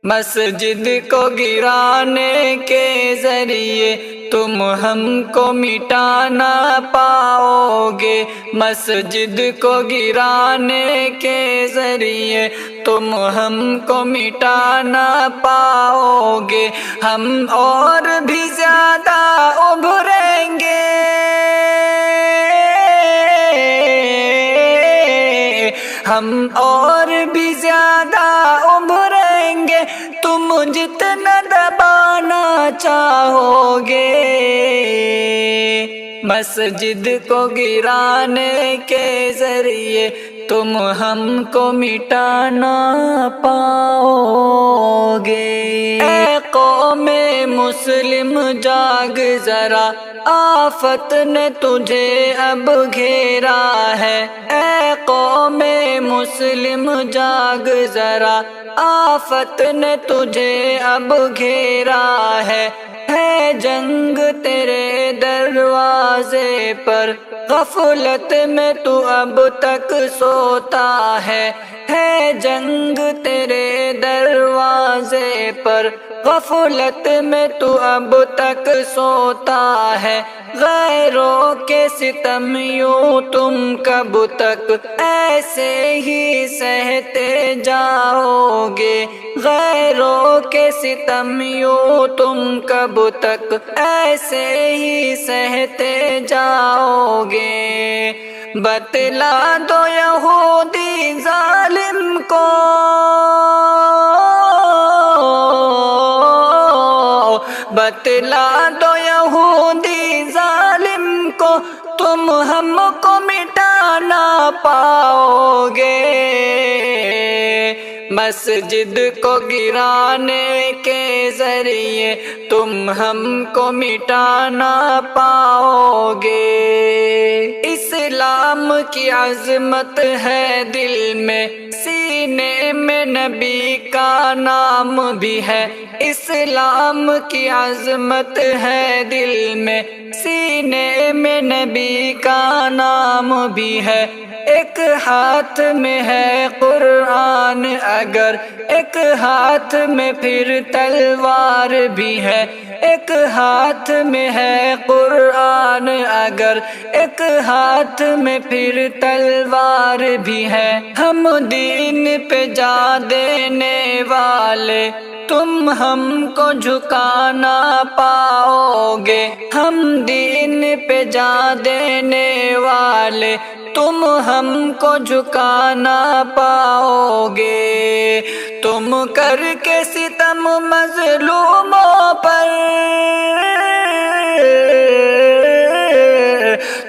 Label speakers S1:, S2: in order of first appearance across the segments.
S1: مسجد کو گرانے کے ذریعے تم ہم کو مٹانا پاؤ گے، مسجد کو گرانے کے ذریعے تم ہم کو مٹانا پاؤ گے، ہم اور بھی زیادہ ابھریں گے، ہم اور بھی زیادہ ابھریں گے، تم جتنا دبانا چاہو گے، مسجد کو گرانے کے ذریعے تم ہم کو مٹانا پاؤ گے۔ اے قوم مسلم جاگ ذرا، آفت نے تجھے اب گھیرا ہے، اے قوم مسلم جاگ ذرا، آفت نے تجھے اب گھیرا ہے جنگ تیرے دروازے پر، غفلت میں تو اب تک سوتا ہے جنگ تیرے دروازے پر، غفلت میں تو اب تک سوتا ہے، غیروں کے ستم یوں تم کب تک ایسے ہی سہتے جاؤ گے، غیروں کے ستم یوں تم کب تک ایسے ہی سہتے جاؤ گے، بتلا دو یہودی ظالم کو، بتلا دو یہودی ظالم کو، تم ہم کو مٹانا پاؤ گے، مسجد کو گرانے کے ذریعے تم ہم کو مٹانا پاؤ گے، اسلام کی عظمت ہے دل میں، سینے میں نبی کا نام بھی ہے، اسلام کی عظمت ہے دل میں، سینے میں نبی کا نام بھی ہے، ایک ہاتھ میں ہے قرآن اگر ایک ہاتھ میں پھر تلوار بھی ہے، ایک ہاتھ میں ہے قرآن اگر ایک ہاتھ میں پھر تلوار بھی ہے، ہم دین پہ جا دینے والے تم ہم کو جھکانا پاؤ گے، ہم دین پہ جا دینے والے تم ہم کو جھکانا پاؤ گے، تم کر کے ستم مظلوموں پر،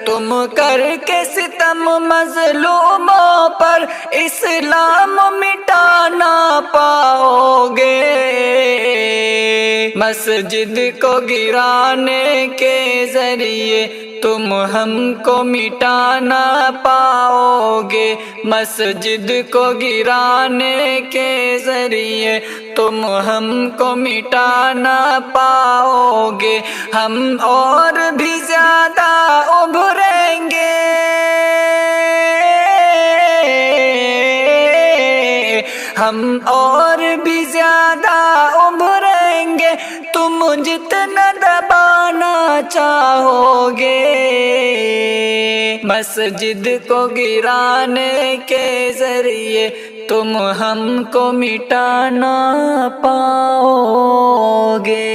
S1: تم کر کے ستم مظلوموں پر اسلام مٹانا پاؤ گے، مسجد کو گرانے کے ذریعے تم ہم کو مٹانا پاؤ گے، مسجد کو گرانے کے ذریعے تم ہم کو مٹانا پاؤ گے، ہم اور بھی زیادہ ابھریں گے، ہم اور بھی زیادہ ابھریں گے، تم جتنا دبانا چاہو گے، مسجد کو گرانے کے ذریعے تم ہم کو مٹانا پاؤ گے۔